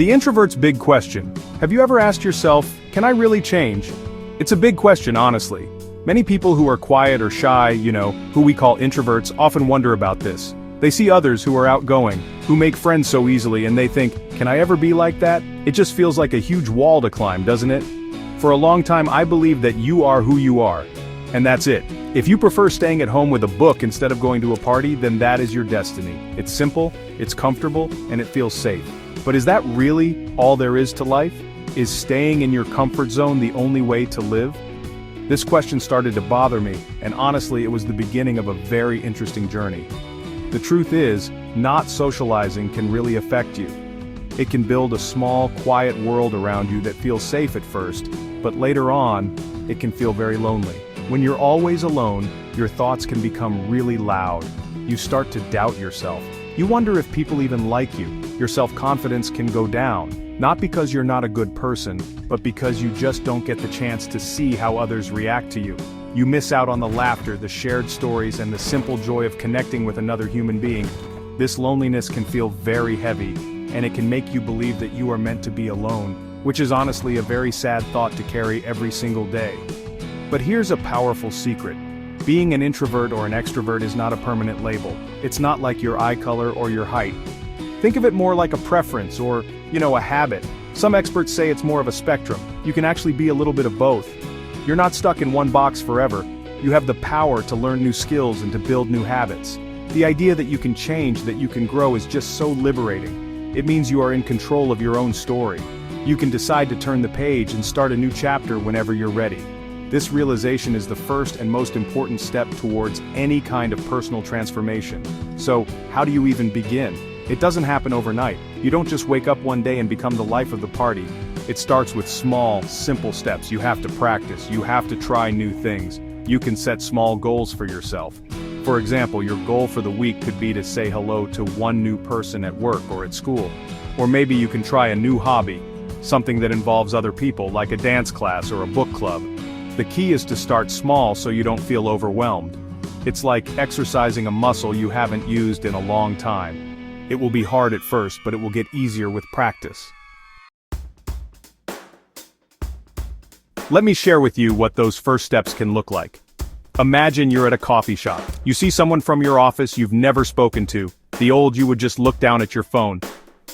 The introvert's big question. Have you ever asked yourself, can I really change? It's a big question, honestly. Many people who are quiet or shy, who we call introverts, often wonder about this. They see others who are outgoing, who make friends so easily, and they think, can I ever be like that? It just feels like a huge wall to climb, doesn't it? For a long time I believed that you are who you are. And that's it. If you prefer staying at home with a book instead of going to a party, then that is your destiny. It's simple, it's comfortable, and it feels safe. But is that really all there is to life? Is staying in your comfort zone the only way to live? This question started to bother me, and honestly it was the beginning of a very interesting journey. The truth is, not socializing can really affect you. It can build a small, quiet world around you that feels safe at first, but later on, it can feel very lonely. When you're always alone, your thoughts can become really loud. You start to doubt yourself. You wonder if people even like you. Your self-confidence can go down, not because you're not a good person, but because you just don't get the chance to see how others react to you. You miss out on the laughter, the shared stories, and the simple joy of connecting with another human being. This loneliness can feel very heavy, and it can make you believe that you are meant to be alone, which is honestly a very sad thought to carry every single day. But here's a powerful secret. Being an introvert or an extrovert is not a permanent label. It's not like your eye color or your height. Think of it more like a preference or, a habit. Some experts say it's more of a spectrum. You can actually be a little bit of both. You're not stuck in one box forever. You have the power to learn new skills and to build new habits. The idea that you can change, that you can grow is just so liberating. It means you are in control of your own story. You can decide to turn the page and start a new chapter whenever you're ready. This realization is the first and most important step towards any kind of personal transformation. So, how do you even begin? It doesn't happen overnight. You don't just wake up one day and become the life of the party. It starts with small, simple steps. You have to practice. You have to try new things. You can set small goals for yourself. For example, your goal for the week could be to say hello to one new person at work or at school. Or maybe you can try a new hobby, something that involves other people, like a dance class or a book club. The key is to start small so you don't feel overwhelmed. It's like exercising a muscle you haven't used in a long time. It will be hard at first, but it will get easier with practice. Let me share with you what those first steps can look like. Imagine you're at a coffee shop. You see someone from your office you've never spoken to. The old you would just look down at your phone.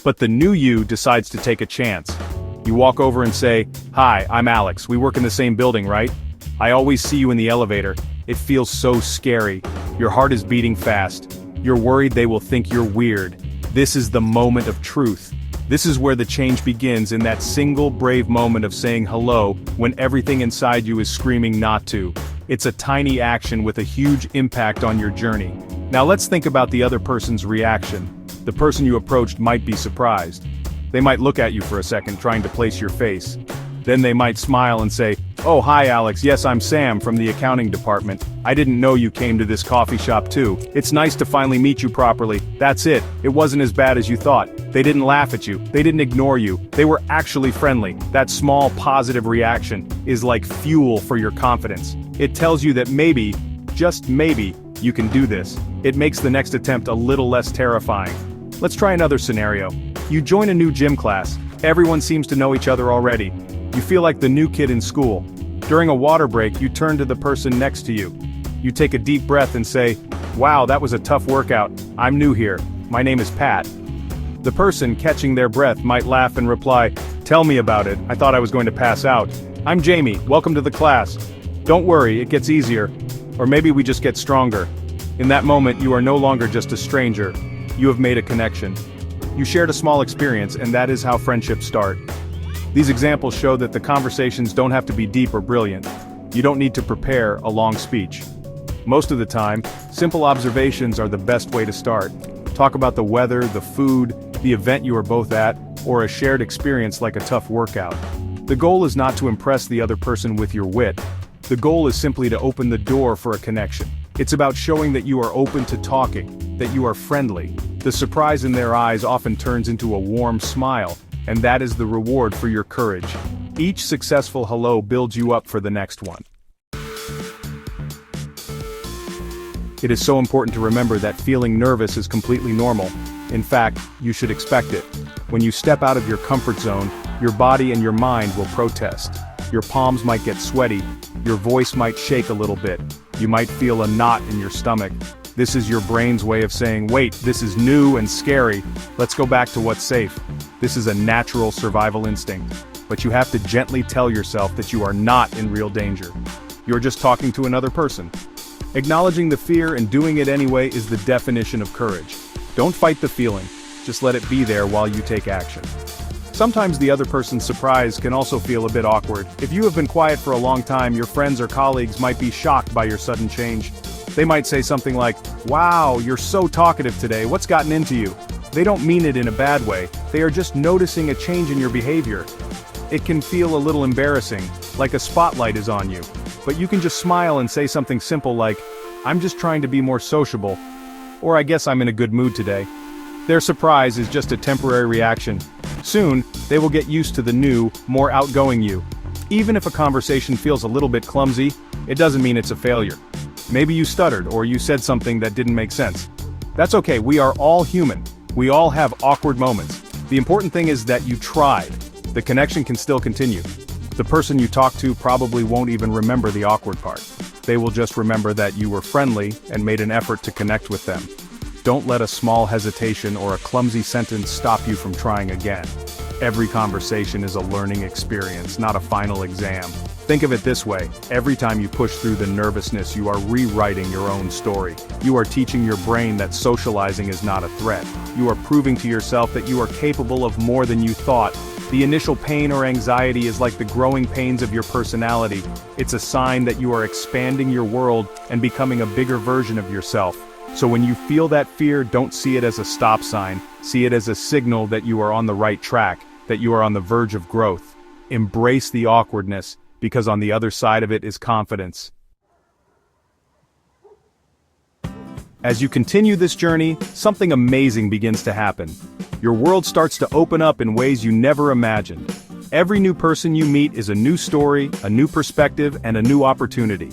But the new you decides to take a chance. You walk over and say, "Hi, I'm Alex. We work in the same building, right? I always see you in the elevator. It feels so scary. Your heart is beating fast. You're worried they will think you're weird." This is the moment of truth. This is where the change begins, in that single brave moment of saying hello when everything inside you is screaming not to. It's a tiny action with a huge impact on your journey. Now let's think about the other person's reaction. The person you approached might be surprised. They might look at you for a second, trying to place your face. Then they might smile and say, "Oh, hi Alex, yes, I'm Sam from the accounting department. I didn't know you came to this coffee shop too. It's nice to finally meet you properly. That's it. It wasn't as bad as you thought. They didn't laugh at you. They didn't ignore you. They were actually friendly." That small positive reaction is like fuel for your confidence. It tells you that maybe, just maybe, you can do this. It makes the next attempt a little less terrifying. Let's try another scenario. You join a new gym class. Everyone seems to know each other already. You feel like the new kid in school. During a water break, you turn to the person next to you. You take a deep breath and say, "Wow, that was a tough workout. I'm new here. My name is Pat." The person, catching their breath, might laugh and reply, "Tell me about it. I thought I was going to pass out. I'm Jamie. Welcome to the class. Don't worry, it gets easier. Or maybe we just get stronger." In that moment, you are no longer just a stranger. You have made a connection. You shared a small experience, and that is how friendships start. These examples show that the conversations don't have to be deep or brilliant. You don't need to prepare a long speech. Most of the time, simple observations are the best way to start. Talk about the weather, the food, the event you are both at, or a shared experience like a tough workout. The goal is not to impress the other person with your wit. The goal is simply to open the door for a connection. It's about showing that you are open to talking, that you are friendly. The surprise in their eyes often turns into a warm smile, and that is the reward for your courage. Each successful hello builds you up for the next one. It is so important to remember that feeling nervous is completely normal. In fact, you should expect it. When you step out of your comfort zone, your body and your mind will protest. Your palms might get sweaty, your voice might shake a little bit, you might feel a knot in your stomach. This is your brain's way of saying, wait, this is new and scary, let's go back to what's safe. This is a natural survival instinct, but you have to gently tell yourself that you are not in real danger. You're just talking to another person. Acknowledging the fear and doing it anyway is the definition of courage. Don't fight the feeling, just let it be there while you take action. Sometimes the other person's surprise can also feel a bit awkward. If you have been quiet for a long time, your friends or colleagues might be shocked by your sudden change. They might say something like, "Wow, you're so talkative today, what's gotten into you?" They don't mean it in a bad way, they are just noticing a change in your behavior. It can feel a little embarrassing, like a spotlight is on you. But you can just smile and say something simple like, "I'm just trying to be more sociable," or "I guess I'm in a good mood today." Their surprise is just a temporary reaction. Soon, they will get used to the new, more outgoing you. Even if a conversation feels a little bit clumsy, it doesn't mean it's a failure. Maybe you stuttered or you said something that didn't make sense. That's okay, we are all human. We all have awkward moments. The important thing is that you tried. The connection can still continue. The person you talk to probably won't even remember the awkward part. They will just remember that you were friendly and made an effort to connect with them. Don't let a small hesitation or a clumsy sentence stop you from trying again. Every conversation is a learning experience, not a final exam. Think of it this way, every time you push through the nervousness, you are rewriting your own story. You are teaching your brain that socializing is not a threat. You are proving to yourself that you are capable of more than you thought. The initial pain or anxiety is like the growing pains of your personality. It's a sign that you are expanding your world and becoming a bigger version of yourself. So when you feel that fear, don't see it as a stop sign. See it as a signal that you are on the right track, that you are on the verge of growth. Embrace the awkwardness, because on the other side of it is confidence. As you continue this journey, something amazing begins to happen. Your world starts to open up in ways you never imagined. Every new person you meet is a new story, a new perspective, and a new opportunity.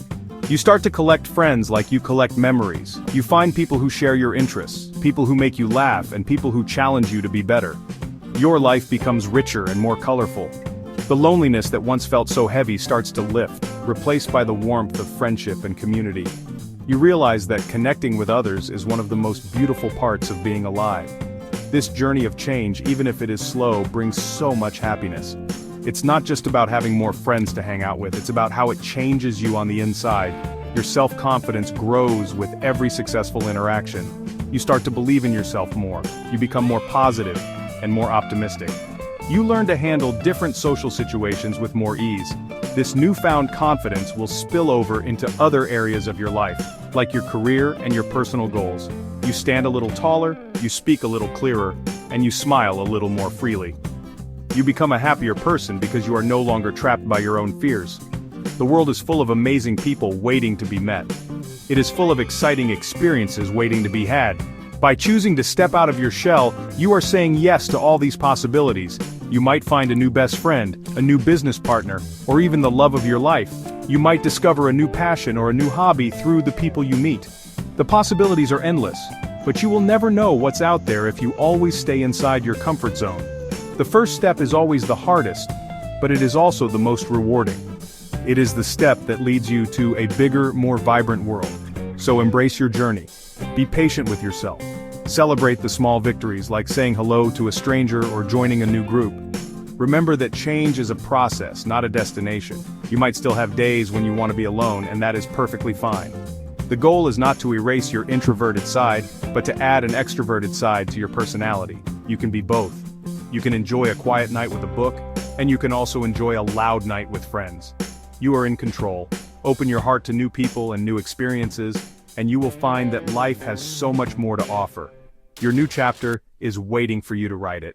You start to collect friends like you collect memories. You find people who share your interests, people who make you laugh, and people who challenge you to be better. Your life becomes richer and more colorful. The loneliness that once felt so heavy starts to lift, replaced by the warmth of friendship and community. You realize that connecting with others is one of the most beautiful parts of being alive. This journey of change, even if it is slow, brings so much happiness. It's not just about having more friends to hang out with, it's about how it changes you on the inside. Your self-confidence grows with every successful interaction. You start to believe in yourself more. You become more positive and more optimistic. You learn to handle different social situations with more ease. This newfound confidence will spill over into other areas of your life, like your career and your personal goals. You stand a little taller, you speak a little clearer, and you smile a little more freely. You become a happier person because you are no longer trapped by your own fears. The world is full of amazing people waiting to be met. It is full of exciting experiences waiting to be had. By choosing to step out of your shell, you are saying yes to all these possibilities. You might find a new best friend, a new business partner, or even the love of your life. You might discover a new passion or a new hobby through the people you meet. The possibilities are endless, but you will never know what's out there if you always stay inside your comfort zone. The first step is always the hardest, but it is also the most rewarding. It is the step that leads you to a bigger, more vibrant world. So embrace your journey. Be patient with yourself. Celebrate the small victories like saying hello to a stranger or joining a new group. Remember that change is a process, not a destination. You might still have days when you want to be alone, and that is perfectly fine. The goal is not to erase your introverted side, but to add an extroverted side to your personality. You can be both. You can enjoy a quiet night with a book, and you can also enjoy a loud night with friends. You are in control. Open your heart to new people and new experiences, and you will find that life has so much more to offer. Your new chapter is waiting for you to write it.